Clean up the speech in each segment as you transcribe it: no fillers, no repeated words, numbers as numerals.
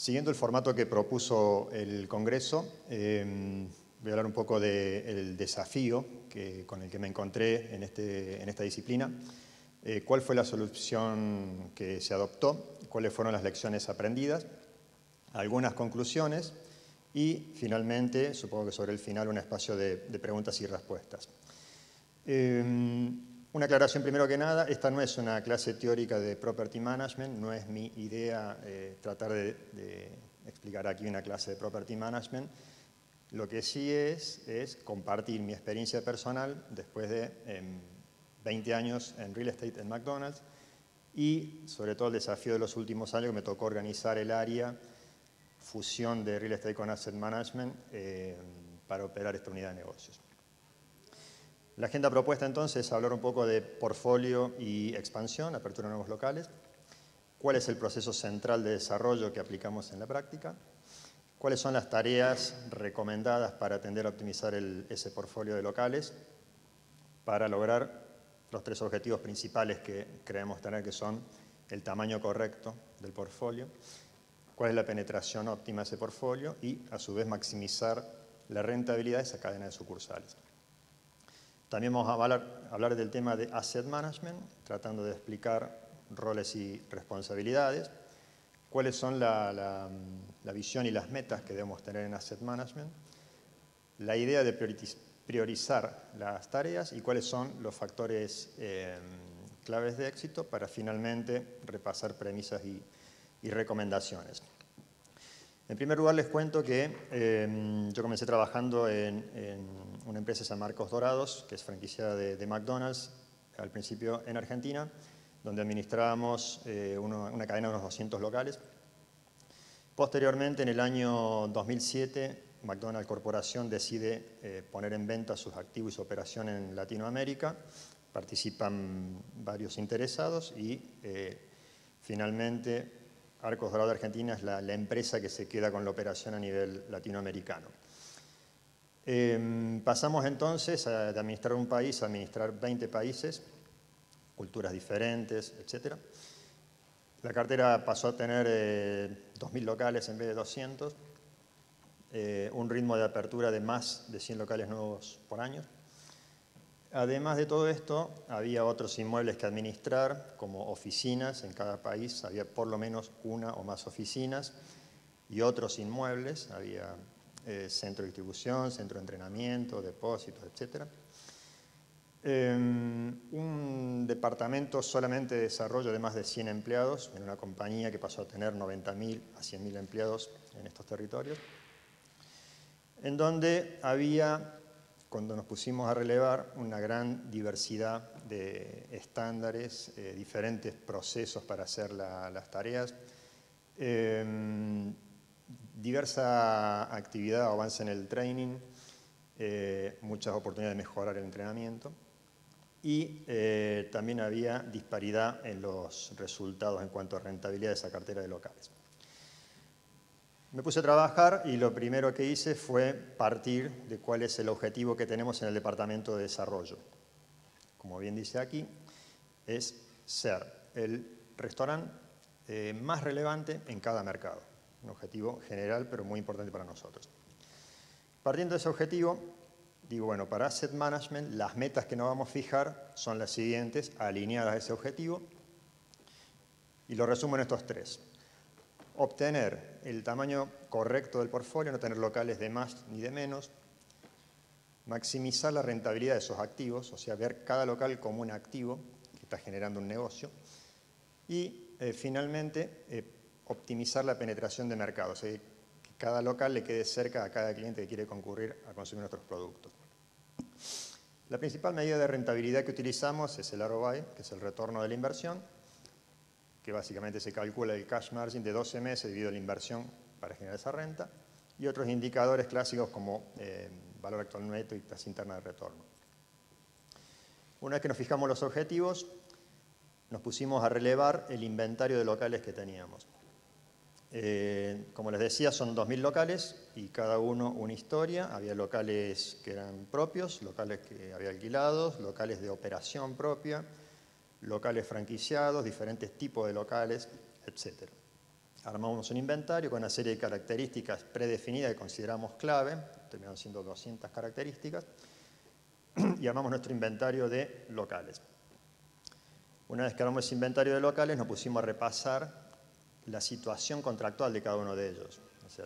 Siguiendo el formato que propuso el Congreso, voy a hablar un poco del desafío con el que me encontré en esta disciplina, cuál fue la solución que se adoptó, cuáles fueron las lecciones aprendidas, algunas conclusiones y, finalmente, supongo que sobre el final, un espacio de preguntas y respuestas. Una aclaración primero que nada, esta no es una clase teórica de Property Management, no es mi idea tratar de explicar aquí una clase de Property Management. Lo que sí es compartir mi experiencia personal después de 20 años en Real Estate en McDonald's y sobre todo el desafío de los últimos años que me tocó organizar el área fusión de Real Estate con Asset Management para operar esta unidad de negocios. La agenda propuesta entonces es hablar un poco de portfolio y expansión, apertura de nuevos locales, cuál es el proceso central de desarrollo que aplicamos en la práctica, cuáles son las tareas recomendadas para atender a optimizar ese portfolio de locales para lograr los tres objetivos principales que creemos tener, que son el tamaño correcto del portfolio, cuál es la penetración óptima de ese portfolio y, a su vez, maximizar la rentabilidad de esa cadena de sucursales. También vamos a hablar del tema de Asset Management, tratando de explicar roles y responsabilidades, cuáles son la visión y las metas que debemos tener en Asset Management, la idea de priorizar las tareas y cuáles son los factores claves de éxito para finalmente repasar premisas y recomendaciones. En primer lugar, les cuento que yo comencé trabajando en una empresa San Marcos Dorados, que es franquiciada de McDonald's, al principio en Argentina, donde administrábamos una cadena de unos 200 locales. Posteriormente, en el año 2007, McDonald's Corporación decide poner en venta sus activos y su operación en Latinoamérica. Participan varios interesados y finalmente Arcos Dorados de Argentina es la empresa que se queda con la operación a nivel latinoamericano. Pasamos entonces de administrar un país a administrar 20 países, culturas diferentes, etc. La cartera pasó a tener 2.000 locales en vez de 200, un ritmo de apertura de más de 100 locales nuevos por año. Además de todo esto, había otros inmuebles que administrar, como oficinas. En cada país había por lo menos una o más oficinas y otros inmuebles. Había centro de distribución, centro de entrenamiento, depósitos, etc. Un departamento solamente de desarrollo de más de 100 empleados, en una compañía que pasó a tener 90.000 a 100.000 empleados en estos territorios, en donde había, cuando nos pusimos a relevar, una gran diversidad de estándares, diferentes procesos para hacer las tareas, diversa actividad o avance en el training, muchas oportunidades de mejorar el entrenamiento y también había disparidad en los resultados en cuanto a rentabilidad de esa cartera de locales. Me puse a trabajar y lo primero que hice fue partir de cuál es el objetivo que tenemos en el departamento de desarrollo. Como bien dice aquí, es ser el restaurante más relevante en cada mercado. Un objetivo general, pero muy importante para nosotros. Partiendo de ese objetivo, digo, bueno, para Asset Management, las metas que nos vamos a fijar son las siguientes, alineadas a ese objetivo, y lo resumo en estos tres. Obtener el tamaño correcto del portfolio, no tener locales de más ni de menos. Maximizar la rentabilidad de esos activos, o sea, ver cada local como un activo que está generando un negocio. Y finalmente, optimizar la penetración de mercado, o sea, que cada local le quede cerca a cada cliente que quiere concurrir a consumir nuestros productos. La principal medida de rentabilidad que utilizamos es el ROI, que es el retorno de la inversión, que básicamente se calcula el cash margin de 12 meses dividido la inversión para generar esa renta, y otros indicadores clásicos como valor actual neto y tasa interna de retorno. Una vez que nos fijamos los objetivos, nos pusimos a relevar el inventario de locales que teníamos. Como les decía, son 2.000 locales y cada uno una historia. Había locales que eran propios, locales que había alquilados, locales de operación propia, locales franquiciados, diferentes tipos de locales, etc. Armamos un inventario con una serie de características predefinidas que consideramos clave, terminaron siendo 200 características, y armamos nuestro inventario de locales. Una vez que armamos ese inventario de locales, nos pusimos a repasar la situación contractual de cada uno de ellos. O sea,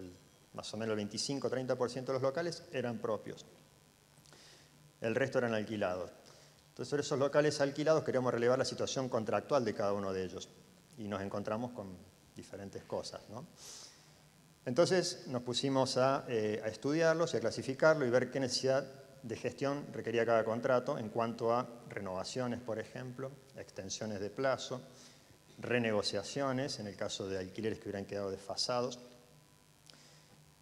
más o menos el 25-30% de los locales eran propios. El resto eran alquilados. Entonces, sobre esos locales alquilados queríamos relevar la situación contractual de cada uno de ellos. Y nos encontramos con diferentes cosas, ¿no? Entonces, nos pusimos a estudiarlos y a clasificarlos y ver qué necesidad de gestión requería cada contrato en cuanto a renovaciones, por ejemplo, extensiones de plazo, renegociaciones en el caso de alquileres que hubieran quedado desfasados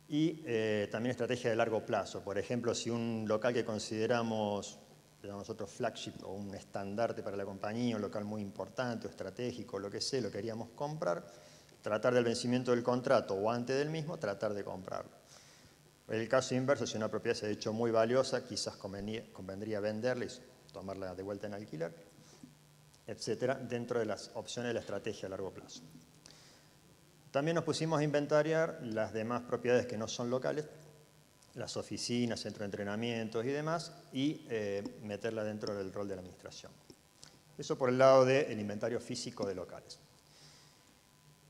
y también estrategia de largo plazo. Por ejemplo, si un local que consideramos, llamamos nosotros flagship o un estandarte para la compañía, un local muy importante o estratégico, lo que sea, lo queríamos comprar, tratar del vencimiento del contrato o antes del mismo, tratar de comprarlo. En el caso inverso, si una propiedad se ha hecho muy valiosa, quizás convendría venderla y tomarla de vuelta en alquiler, etcétera, dentro de las opciones de la estrategia a largo plazo. También nos pusimos a inventariar las demás propiedades que no son locales, las oficinas, centros de entrenamientos y demás, y meterla dentro del rol de la administración. Eso por el lado del inventario físico de locales.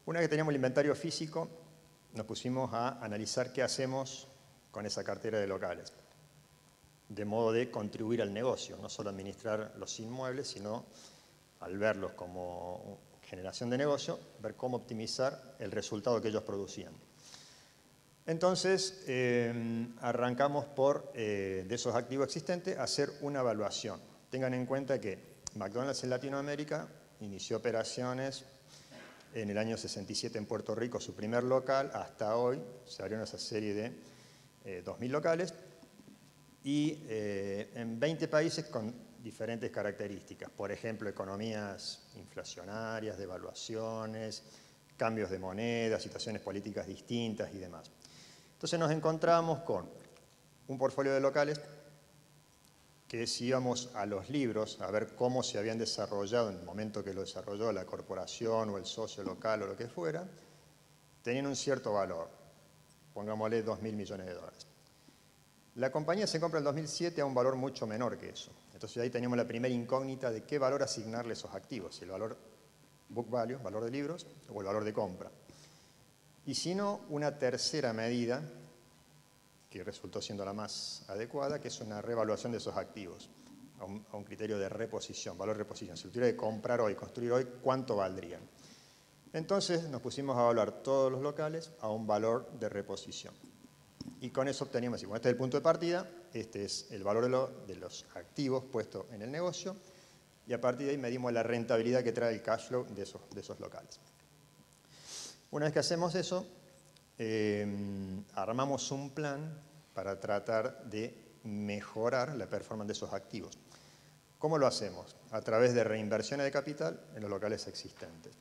Una vez que teníamos el inventario físico, nos pusimos a analizar qué hacemos con esa cartera de locales, de modo de contribuir al negocio, no solo administrar los inmuebles, sino al verlos como generación de negocio, ver cómo optimizar el resultado que ellos producían. Entonces, arrancamos por, de esos activos existentes, hacer una evaluación. Tengan en cuenta que McDonald's en Latinoamérica inició operaciones en el año 67 en Puerto Rico, su primer local, hasta hoy se abrieron esa serie de 2.000 locales y en 20 países con diferentes características. Por ejemplo, economías inflacionarias, devaluaciones, cambios de moneda, situaciones políticas distintas y demás. Entonces nos encontramos con un portfolio de locales que si íbamos a los libros a ver cómo se habían desarrollado en el momento que lo desarrolló la corporación o el socio local o lo que fuera, tenían un cierto valor, pongámosle 2.000 millones de dólares. La compañía se compra en 2007 a un valor mucho menor que eso. Entonces ahí teníamos la primera incógnita de qué valor asignarle a esos activos, si el valor book value, valor de libros, o el valor de compra. Y si no, una tercera medida, que resultó siendo la más adecuada, que es una revaluación de esos activos, a un criterio de reposición, valor de reposición. Si lo tuviera que comprar hoy, construir hoy, ¿cuánto valdrían? Entonces nos pusimos a evaluar todos los locales a un valor de reposición. Y con eso obteníamos, bueno, este es el punto de partida, este es el valor de los activos puestos en el negocio, y a partir de ahí medimos la rentabilidad que trae el cash flow de esos locales. Una vez que hacemos eso, armamos un plan para tratar de mejorar la performance de esos activos. ¿Cómo lo hacemos? A través de reinversiones de capital en los locales existentes.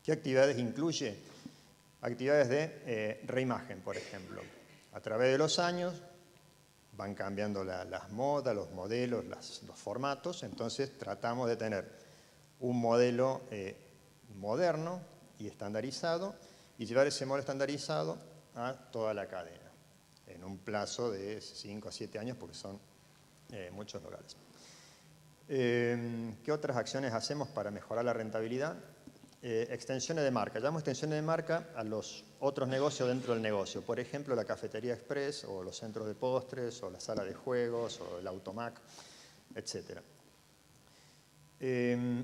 ¿Qué actividades incluye? Actividades de reimagen, por ejemplo. A través de los años van cambiando las modas, los modelos, los formatos, entonces tratamos de tener un modelo moderno y estandarizado y llevar ese modelo estandarizado a toda la cadena en un plazo de 5 a 7 años porque son muchos locales. ¿Qué otras acciones hacemos para mejorar la rentabilidad? Extensiones de marca. Llamamos extensiones de marca a los otros negocios dentro del negocio. Por ejemplo, la cafetería express o los centros de postres o la sala de juegos o el automac, etc.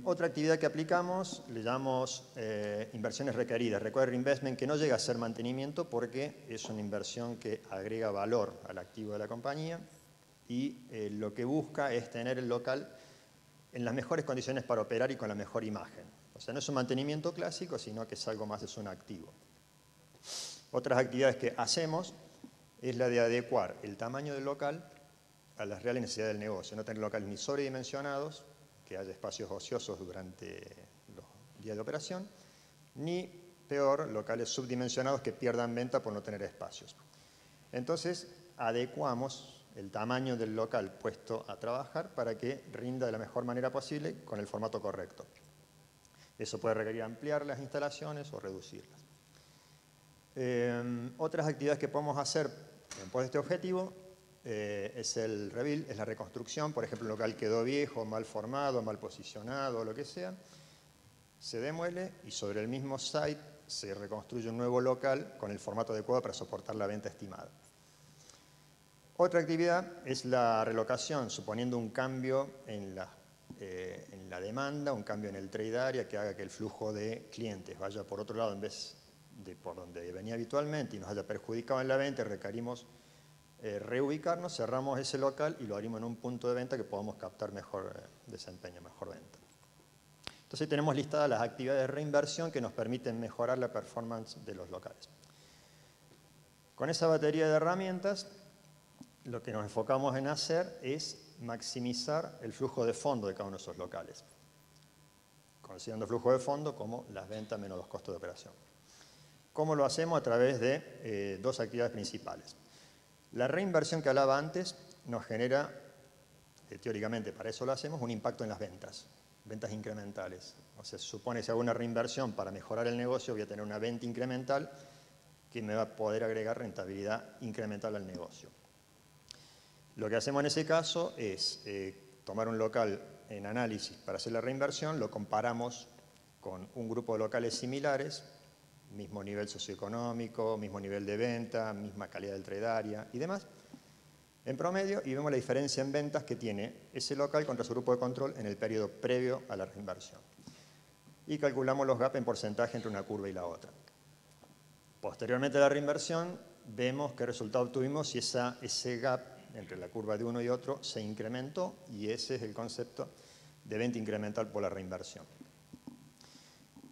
Otra actividad que aplicamos le llamamos inversiones requeridas. Required investment, que no llega a ser mantenimiento porque es una inversión que agrega valor al activo de la compañía y lo que busca es tener el local en las mejores condiciones para operar y con la mejor imagen. O sea, no es un mantenimiento clásico, sino que es algo más, es un activo. Otras actividades que hacemos es la de adecuar el tamaño del local a las reales necesidades del negocio. No tener locales ni sobredimensionados, que haya espacios ociosos durante los días de operación, ni, peor, locales subdimensionados que pierdan venta por no tener espacios. Entonces, adecuamos el tamaño del local puesto a trabajar para que rinda de la mejor manera posible con el formato correcto. Eso puede requerir ampliar las instalaciones o reducirlas. Otras actividades que podemos hacer en pos de este objetivo es el rebuild, es la reconstrucción. Por ejemplo, un local quedó viejo, mal formado, mal posicionado, lo que sea. Se demuele y sobre el mismo site se reconstruye un nuevo local con el formato adecuado para soportar la venta estimada. Otra actividad es la relocación, suponiendo un cambio en la demanda, un cambio en el trade area que haga que el flujo de clientes vaya por otro lado en vez de por donde venía habitualmente y nos haya perjudicado en la venta, y requerimos reubicarnos, cerramos ese local y lo abrimos en un punto de venta que podamos captar mejor desempeño, mejor venta. Entonces tenemos listadas las actividades de reinversión que nos permiten mejorar la performance de los locales. Con esa batería de herramientas, lo que nos enfocamos en hacer es maximizar el flujo de fondo de cada uno de esos locales, considerando flujo de fondo como las ventas menos los costos de operación. ¿Cómo lo hacemos? A través de dos actividades principales. La reinversión que hablaba antes nos genera, teóricamente para eso lo hacemos, un impacto en las ventas incrementales. O sea, se supone que si hago una reinversión para mejorar el negocio, voy a tener una venta incremental que me va a poder agregar rentabilidad incremental al negocio. Lo que hacemos en ese caso es tomar un local en análisis para hacer la reinversión, lo comparamos con un grupo de locales similares, mismo nivel socioeconómico, mismo nivel de venta, misma calidad del trade area y demás, en promedio, y vemos la diferencia en ventas que tiene ese local contra su grupo de control en el periodo previo a la reinversión. Y calculamos los gaps en porcentaje entre una curva y la otra. Posteriormente a la reinversión, vemos qué resultado obtuvimos si ese gap entre la curva de uno y otro se incrementó, y ese es el concepto de venta incremental por la reinversión.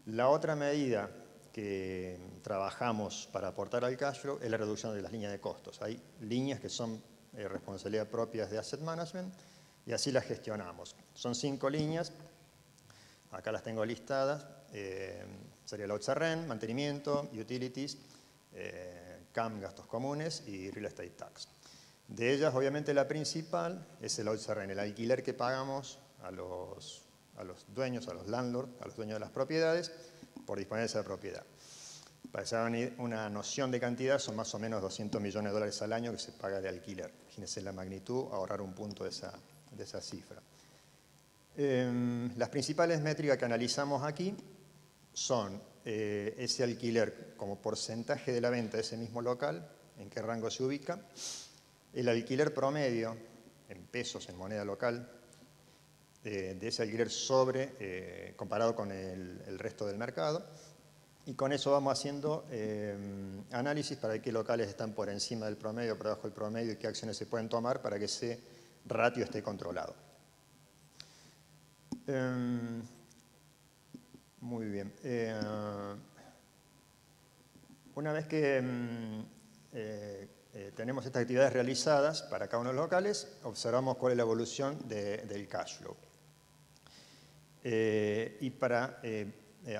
La otra medida que trabajamos para aportar al cash flow es la reducción de las líneas de costos. Hay líneas que son responsabilidad propias de Asset Management y así las gestionamos. Son 5 líneas, acá las tengo listadas. Sería el OCRN, mantenimiento, utilities, CAM, gastos comunes y real estate tax. De ellas, obviamente, la principal es el OCRN, el alquiler que pagamos a los dueños, a los landlords, a los dueños de las propiedades, por disponer de esa propiedad. Para que se hagan una noción de cantidad, son más o menos 200 millones de dólares al año que se paga de alquiler. Imagínense la magnitud, ahorrar un punto de esa cifra. Las principales métricas que analizamos aquí son ese alquiler como porcentaje de la venta de ese mismo local, en qué rango se ubica, el alquiler promedio en pesos, en moneda local, de ese alquiler comparado con el resto del mercado, y con eso vamos haciendo análisis para ver qué locales están por encima del promedio, por debajo del promedio, y qué acciones se pueden tomar para que ese ratio esté controlado. Muy bien. Una vez que tenemos estas actividades realizadas para cada uno de los locales, observamos cuál es la evolución del cash flow. Y para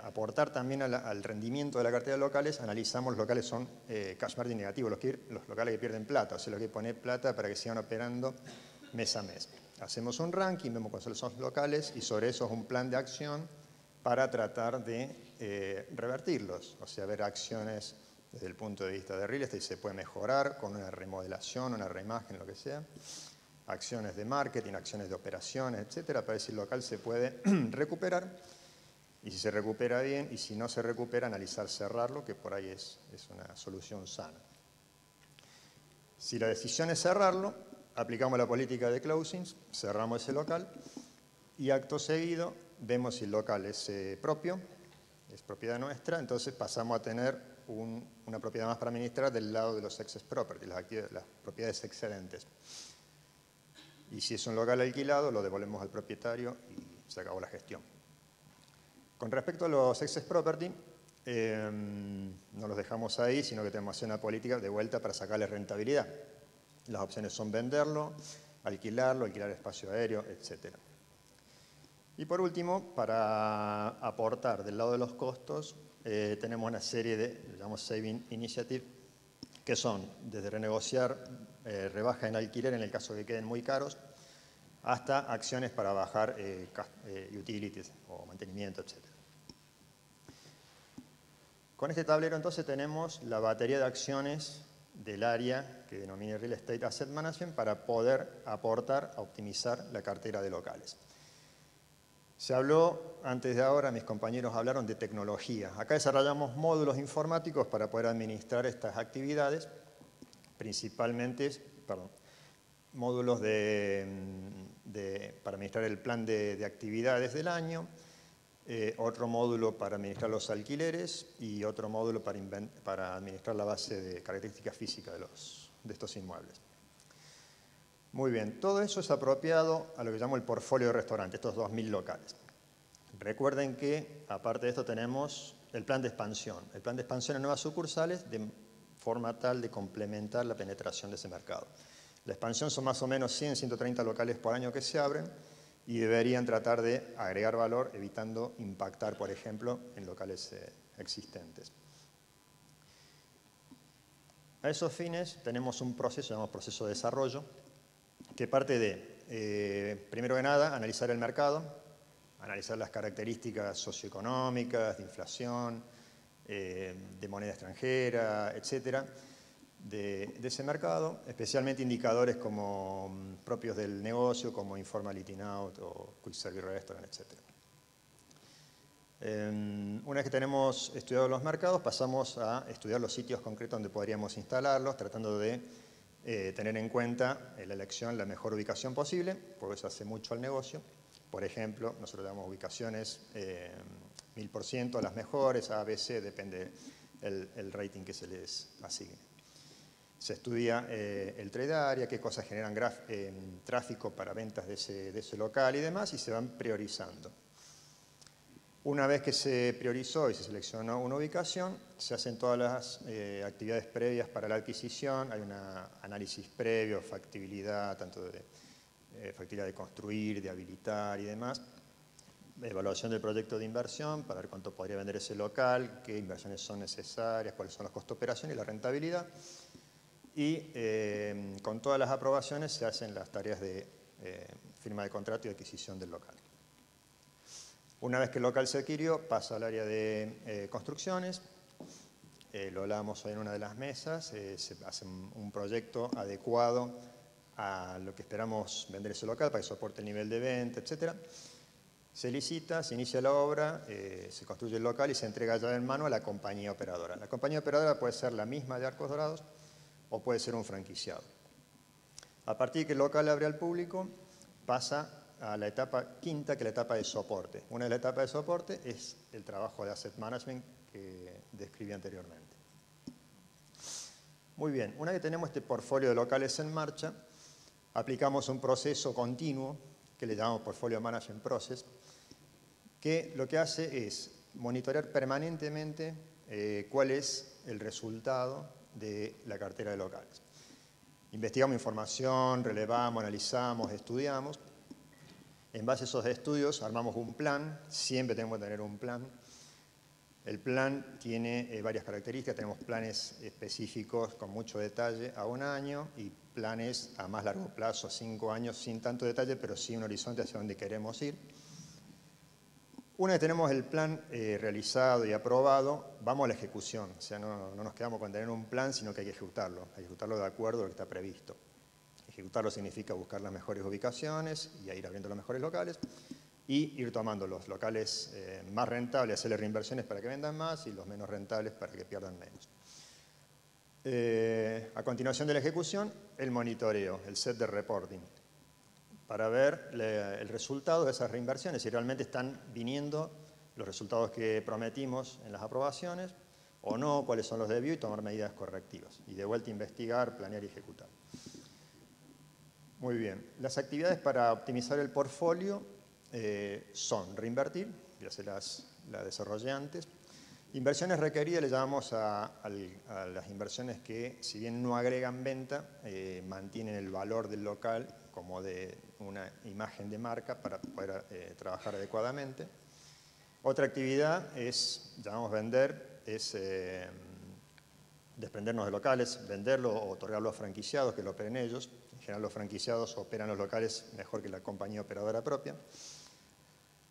aportar también al rendimiento de la cartera de locales, analizamos los locales son cash margin negativo, los locales que pierden plata, o sea, los que ponen plata para que sigan operando mes a mes. Hacemos un ranking, vemos cuáles son los locales y sobre eso es un plan de acción para tratar de revertirlos, o sea, ver acciones desde el punto de vista de real estate, se puede mejorar con una remodelación, una reimagen, lo que sea, acciones de marketing, acciones de operaciones, etcétera, para ver si el local se puede recuperar, y si se recupera bien, y si no se recupera, analizar cerrarlo, que por ahí es una solución sana. Si la decisión es cerrarlo, aplicamos la política de closings, cerramos ese local, y acto seguido vemos si el local es propio, es propiedad nuestra, entonces pasamos a tener una propiedad más para administrar del lado de los excess property, las propiedades excedentes. Y si es un local alquilado, lo devolvemos al propietario y se acabó la gestión. Con respecto a los excess property, no los dejamos ahí, sino que tenemos que hacer una política de vuelta para sacarle rentabilidad. Las opciones son venderlo, alquilar espacio aéreo, etc. Y por último, para aportar del lado de los costos, tenemos una serie de, llamamos Saving Initiative, que son desde renegociar rebaja en alquiler en el caso de que queden muy caros, hasta acciones para bajar utilities o mantenimiento, etc. Con este tablero entonces tenemos la batería de acciones del área que denomina Real Estate Asset Management para poder aportar a optimizar la cartera de locales. Se habló, antes de ahora, mis compañeros hablaron de tecnología. Acá desarrollamos módulos informáticos para poder administrar estas actividades, principalmente, módulos para administrar el plan de actividades del año, otro módulo para administrar los alquileres y otro módulo para administrar la base de características físicas de estos inmuebles. Muy bien, todo eso es apropiado a lo que llamo el portfolio de restaurante, estos 2.000 locales. Recuerden que, aparte de esto, tenemos el plan de expansión. El plan de expansión en nuevas sucursales de forma tal de complementar la penetración de ese mercado. La expansión son más o menos 100, 130 locales por año que se abren y deberían tratar de agregar valor, evitando impactar, por ejemplo, en locales existentes. A esos fines tenemos un proceso, llamamos proceso de desarrollo, que parte de, primero que nada, analizar el mercado, analizar las características socioeconómicas, de inflación, de moneda extranjera, etcétera, de ese mercado, especialmente indicadores como propios del negocio, como Informal Eating Out o Quick Service Restaurant, etcétera. Una vez que tenemos estudiado los mercados, pasamos a estudiar los sitios concretos donde podríamos instalarlos, tratando de tener en cuenta la elección, la mejor ubicación posible, porque eso hace mucho al negocio. Por ejemplo, nosotros damos ubicaciones 1000% a las mejores, A, B, C, depende el rating que se les asigne. Se estudia el trade area, qué cosas generan tráfico para ventas de ese local y demás, y se van priorizando. Una vez que se priorizó y se seleccionó una ubicación, se hacen todas las actividades previas para la adquisición, hay un análisis previo, factibilidad, tanto de factibilidad de construir, de habilitar y demás, evaluación del proyecto de inversión para ver cuánto podría vender ese local, qué inversiones son necesarias, cuáles son los costos de operación y la rentabilidad. Y con todas las aprobaciones se hacen las tareas de firma de contrato y adquisición del local. Una vez que el local se adquirió, pasa al área de construcciones. Lo hablábamos hoy en una de las mesas. Se hace un proyecto adecuado a lo que esperamos vender ese local para que soporte el nivel de venta, etc. Se licita, se inicia la obra, se construye el local y se entrega ya en mano a la compañía operadora. La compañía operadora puede ser la misma de Arcos Dorados o puede ser un franquiciado. A partir de que el local abre al público, pasa a la etapa quinta, que es la etapa de soporte. Una de las etapas de soporte es el trabajo de asset management que describí anteriormente. Muy bien, una vez que tenemos este portfolio de locales en marcha, aplicamos un proceso continuo que le llamamos Portfolio Management Process, que lo que hace es monitorear permanentemente cuál es el resultado de la cartera de locales. Investigamos información, relevamos, analizamos, estudiamos. En base a esos estudios armamos un plan, siempre tenemos que tener un plan. El plan tiene varias características, tenemos planes específicos con mucho detalle a 1 año y planes a más largo plazo, a 5 años, sin tanto detalle, pero sí un horizonte hacia donde queremos ir. Una vez que tenemos el plan realizado y aprobado, vamos a la ejecución. O sea, no nos quedamos con tener un plan, sino que hay que ejecutarlo de acuerdo a lo que está previsto. Ejecutarlo significa buscar las mejores ubicaciones y ir abriendo los mejores locales y ir tomando los locales más rentables, hacerle reinversiones para que vendan más y los menos rentables para que pierdan menos. A continuación de la ejecución, el monitoreo, el set de reporting, para ver el resultado de esas reinversiones, si realmente están viniendo los resultados que prometimos en las aprobaciones o no, cuáles son los desvíos y tomar medidas correctivas. Y de vuelta investigar, planear y ejecutar. Muy bien. Las actividades para optimizar el portfolio son reinvertir, ya se las desarrollé antes. Inversiones requeridas le llamamos a las inversiones que, si bien no agregan venta, mantienen el valor del local como de una imagen de marca para poder trabajar adecuadamente. Otra actividad es, llamamos vender, es desprendernos de locales, venderlo o otorgarlo a franquiciados que lo operen ellos. En general los franquiciados operan los locales mejor que la compañía operadora propia.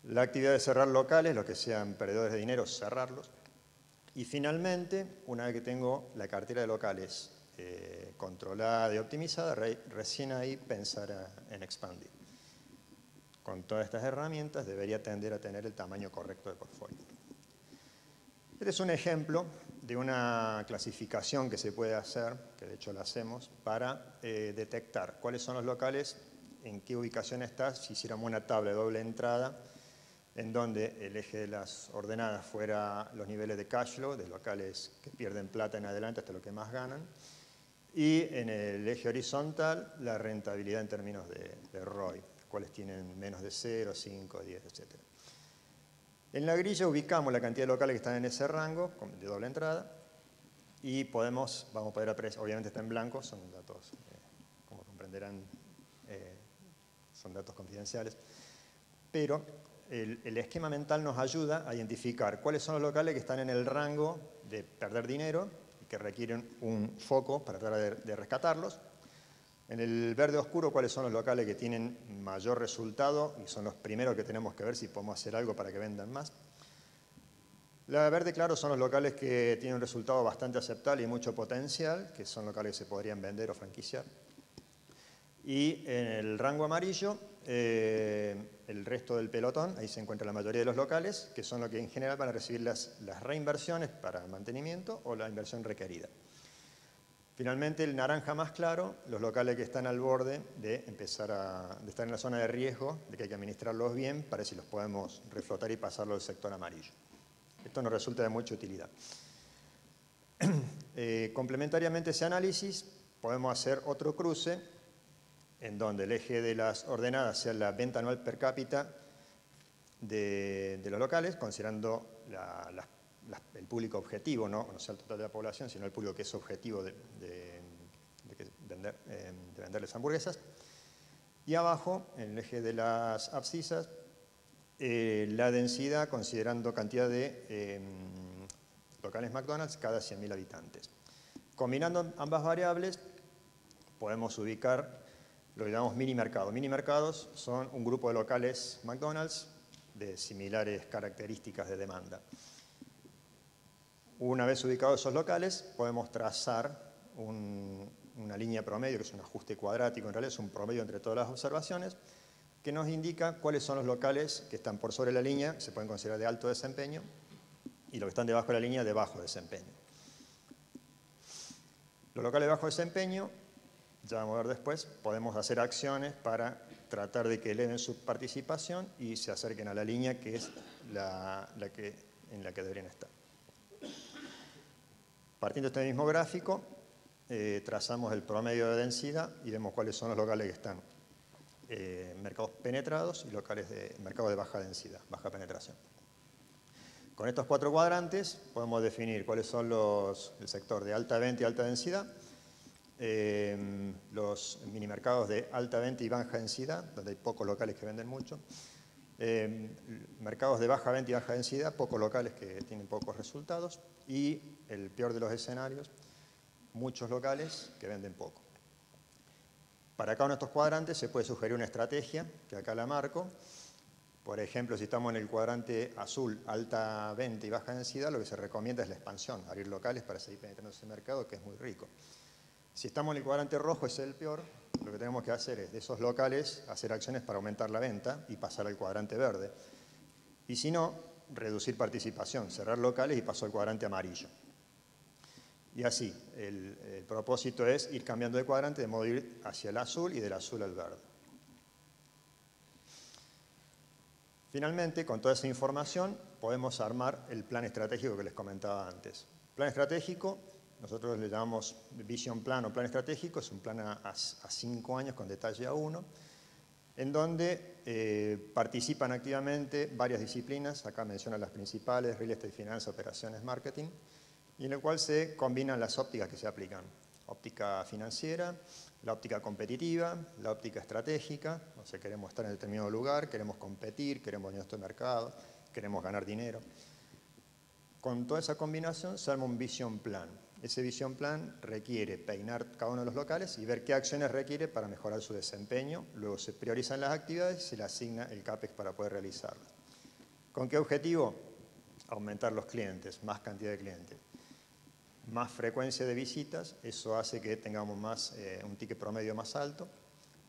La actividad de cerrar locales, los que sean perdedores de dinero, cerrarlos. Y finalmente, una vez que tengo la cartera de locales controlada y optimizada, recién ahí pensar en expandir. Con todas estas herramientas debería tender a tener el tamaño correcto de portfolio. Este es un ejemplo de una clasificación que se puede hacer, que de hecho la hacemos, para detectar cuáles son los locales, en qué ubicación está, si hiciéramos una tabla de doble entrada, en donde el eje de las ordenadas fuera los niveles de cash flow, de locales que pierden plata en adelante hasta lo que más ganan, y en el eje horizontal la rentabilidad en términos de ROI, cuáles tienen menos de 0, 5, 10, etc. En la grilla ubicamos la cantidad de locales que están en ese rango de doble entrada y vamos a poder apreciar, obviamente está en blanco, son datos, como comprenderán, son datos confidenciales, pero el esquema mental nos ayuda a identificar cuáles son los locales que están en el rango de perder dinero y que requieren un foco para tratar de rescatarlos. En el verde oscuro, cuáles son los locales que tienen mayor resultado y son los primeros que tenemos que ver si podemos hacer algo para que vendan más. La verde claro son los locales que tienen un resultado bastante aceptable y mucho potencial, que son locales que se podrían vender o franquiciar. Y en el rango amarillo, el resto del pelotón, ahí se encuentra la mayoría de los locales, que son los que en general van a recibir las reinversiones para mantenimiento o la inversión requerida. Finalmente, el naranja más claro, los locales que están al borde de estar en la zona de riesgo, de que hay que administrarlos bien para ver si los podemos reflotar y pasarlos al sector amarillo. Esto nos resulta de mucha utilidad. Complementariamente a ese análisis, podemos hacer otro cruce en donde el eje de las ordenadas sea la venta anual per cápita de los locales, considerando el público objetivo, no sea el total de la población, sino el público que es objetivo de venderles hamburguesas. Y abajo, en el eje de las abscisas, la densidad considerando cantidad de locales McDonald's cada 100.000 habitantes. Combinando ambas variables, podemos ubicar lo que llamamos mini mercados. Mini mercados son un grupo de locales McDonald's de similares características de demanda. Una vez ubicados esos locales, podemos trazar una línea promedio, que es un ajuste cuadrático, en realidad es un promedio entre todas las observaciones, que nos indica cuáles son los locales que están por sobre la línea, se pueden considerar de alto desempeño, y los que están debajo de la línea, de bajo desempeño. Los locales de bajo desempeño, ya vamos a ver después, podemos hacer acciones para tratar de que eleven su participación y se acerquen a la línea que es en la que deberían estar. Partiendo de este mismo gráfico, trazamos el promedio de densidad y vemos cuáles son los locales que están mercados penetrados y locales de mercados de baja densidad, baja penetración. Con estos 4 cuadrantes podemos definir cuáles son el sector de alta venta y alta densidad, los minimercados de alta venta y baja densidad, donde hay pocos locales que venden mucho, mercados de baja venta y baja densidad, pocos locales que tienen pocos resultados, y el peor de los escenarios, muchos locales que venden poco. Para cada uno de estos cuadrantes se puede sugerir una estrategia, que acá la marco. Por ejemplo, si estamos en el cuadrante azul, alta venta y baja densidad, lo que se recomienda es la expansión, abrir locales para seguir penetrando ese mercado que es muy rico. Si estamos en el cuadrante rojo, es el peor, lo que tenemos que hacer es de esos locales hacer acciones para aumentar la venta y pasar al cuadrante verde. Y si no, reducir participación, cerrar locales y pasar al cuadrante amarillo. Y así, el propósito es ir cambiando de cuadrante de modo de ir hacia el azul y del azul al verde. Finalmente, con toda esa información, podemos armar el plan estratégico que les comentaba antes. Plan estratégico, nosotros le llamamos Vision Plan o plan estratégico, es un plan a 5 años con detalle a 1, en donde participan activamente varias disciplinas, acá mencionan las principales, real estate, finanzas, operaciones, marketing, y en el cual se combinan las ópticas que se aplican. Óptica financiera, la óptica competitiva, la óptica estratégica, o sea, queremos estar en determinado lugar, queremos competir, queremos ir a nuestro mercado, queremos ganar dinero. Con toda esa combinación se arma un Vision Plan. Ese Vision Plan requiere peinar cada uno de los locales y ver qué acciones requiere para mejorar su desempeño. Luego se priorizan las actividades y se le asigna el CAPEX para poder realizarlas. ¿Con qué objetivo? aumentar los clientes, más cantidad de clientes, más frecuencia de visitas, eso hace que tengamos un ticket promedio más alto,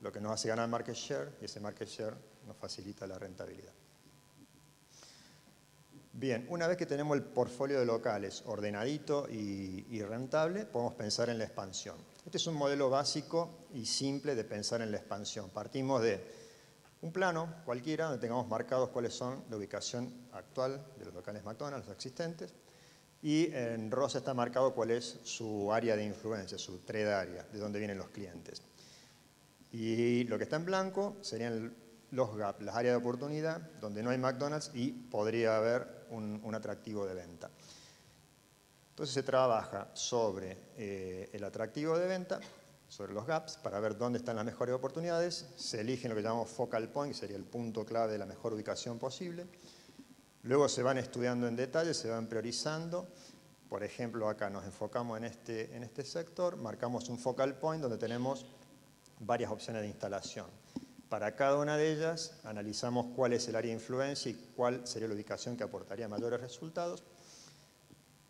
lo que nos hace ganar market share, y ese market share nos facilita la rentabilidad. Bien, una vez que tenemos el portfolio de locales ordenadito y rentable, podemos pensar en la expansión. Este es un modelo básico y simple de pensar en la expansión. Partimos de un plano cualquiera donde tengamos marcados cuáles son la ubicación actual de los locales McDonald's existentes, y en rosa está marcado cuál es su área de influencia, su trade area, de dónde vienen los clientes. Y lo que está en blanco serían los gaps, las áreas de oportunidad donde no hay McDonald's y podría haber un atractivo de venta. Entonces se trabaja sobre el atractivo de venta, sobre los gaps, para ver dónde están las mejores oportunidades. Se eligen lo que llamamos focal point, que sería el punto clave de la mejor ubicación posible. Luego se van estudiando en detalle, se van priorizando. Por ejemplo, acá nos enfocamos en este sector, marcamos un focal point donde tenemos varias opciones de instalación. Para cada una de ellas analizamos cuál es el área de influencia y cuál sería la ubicación que aportaría mayores resultados.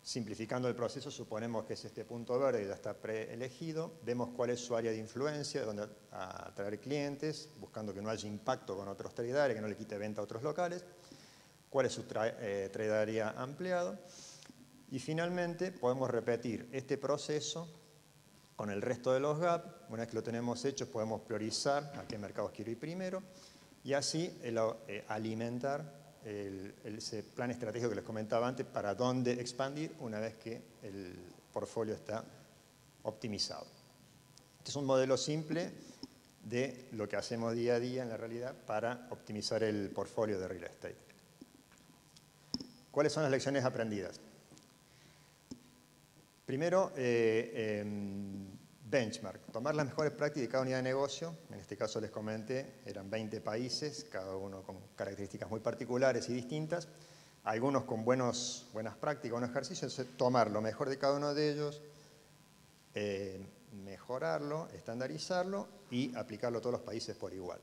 Simplificando el proceso, suponemos que es este punto verde que ya está preelegido. Vemos cuál es su área de influencia, donde atraer clientes, buscando que no haya impacto con otros trade area, que no le quite venta a otros locales. Cuál es su trade area ampliado. Y finalmente podemos repetir este proceso con el resto de los gaps. Una vez que lo tenemos hecho, podemos priorizar a qué mercados quiero ir primero y así alimentar ese plan estratégico que les comentaba antes para dónde expandir una vez que el portfolio está optimizado. Este es un modelo simple de lo que hacemos día a día en la realidad para optimizar el portfolio de real estate. ¿Cuáles son las lecciones aprendidas? Primero, benchmark, tomar las mejores prácticas de cada unidad de negocio. En este caso les comenté, eran 20 países, cada uno con características muy particulares y distintas, algunos con buenas prácticas, buenos ejercicios. Entonces, tomar lo mejor de cada uno de ellos, mejorarlo, estandarizarlo y aplicarlo a todos los países por igual.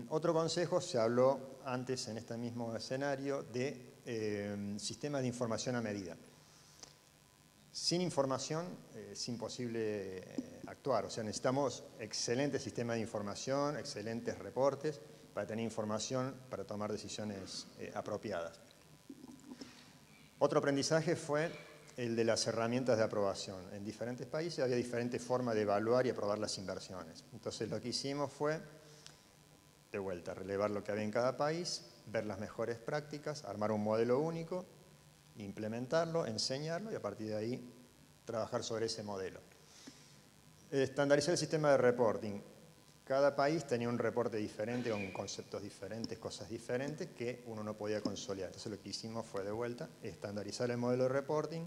Otro consejo, se habló antes en este mismo escenario, de sistemas de información a medida. Sin información es imposible actuar, o sea, necesitamos excelentes sistemas de información, excelentes reportes para tener información para tomar decisiones apropiadas. Otro aprendizaje fue el de las herramientas de aprobación. En diferentes países había diferentes formas de evaluar y aprobar las inversiones. Entonces lo que hicimos fue, de vuelta, relevar lo que había en cada país, ver las mejores prácticas, armar un modelo único, implementarlo, enseñarlo y a partir de ahí trabajar sobre ese modelo. Estandarizar el sistema de reporting. Cada país tenía un reporte diferente, con conceptos diferentes, cosas diferentes que uno no podía consolidar. Entonces lo que hicimos fue de vuelta estandarizar el modelo de reporting,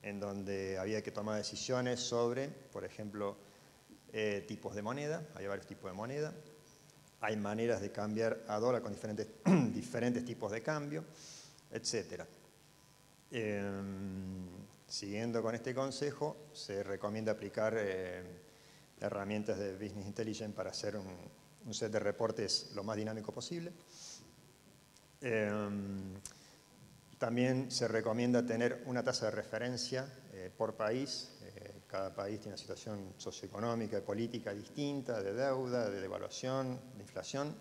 en donde había que tomar decisiones sobre, por ejemplo, tipos de moneda. Hay varios tipos de moneda. Hay maneras de cambiar a dólar con diferentes tipos de cambio, etc. Siguiendo con este consejo, se recomienda aplicar herramientas de Business Intelligence para hacer un set de reportes lo más dinámico posible. También se recomienda tener una tasa de referencia por país. Cada país tiene una situación socioeconómica y política distinta, de deuda, de devaluación, de inflación.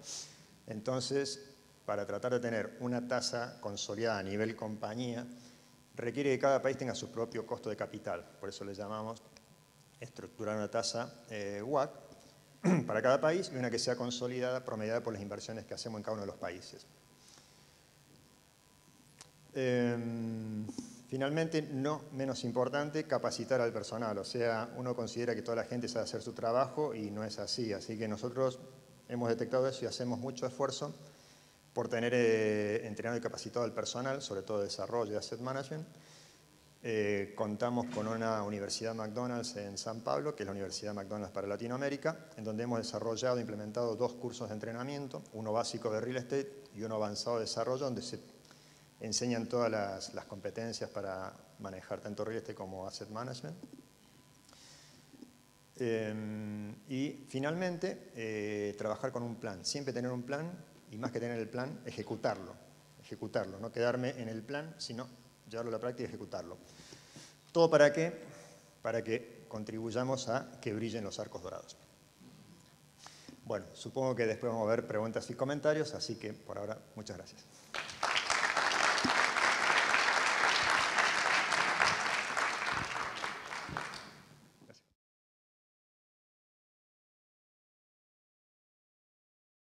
Entonces, para tratar de tener una tasa consolidada a nivel compañía, requiere que cada país tenga su propio costo de capital. Por eso le llamamos estructurar una tasa WACC para cada país y una que sea consolidada, promediada por las inversiones que hacemos en cada uno de los países. Finalmente, no menos importante, capacitar al personal. O sea, uno considera que toda la gente sabe hacer su trabajo y no es así. Así que nosotros hemos detectado eso y hacemos mucho esfuerzo por tener entrenado y capacitado al personal, sobre todo de desarrollo y asset management. Contamos con una Universidad McDonald's en San Pablo, que es la Universidad McDonald's para Latinoamérica, en donde hemos desarrollado e implementado 2 cursos de entrenamiento, uno básico de real estate y uno avanzado de desarrollo, donde se enseñan todas las competencias para manejar tanto real estate como asset management. Y finalmente, trabajar con un plan. Siempre tener un plan y más que tener el plan, ejecutarlo. ejecutarlo, no quedarme en el plan, sino llevarlo a la práctica y ejecutarlo. ¿Todo para qué? Para que contribuyamos a que brillen los arcos dorados. Bueno, supongo que después vamos a ver preguntas y comentarios, así que por ahora, muchas gracias.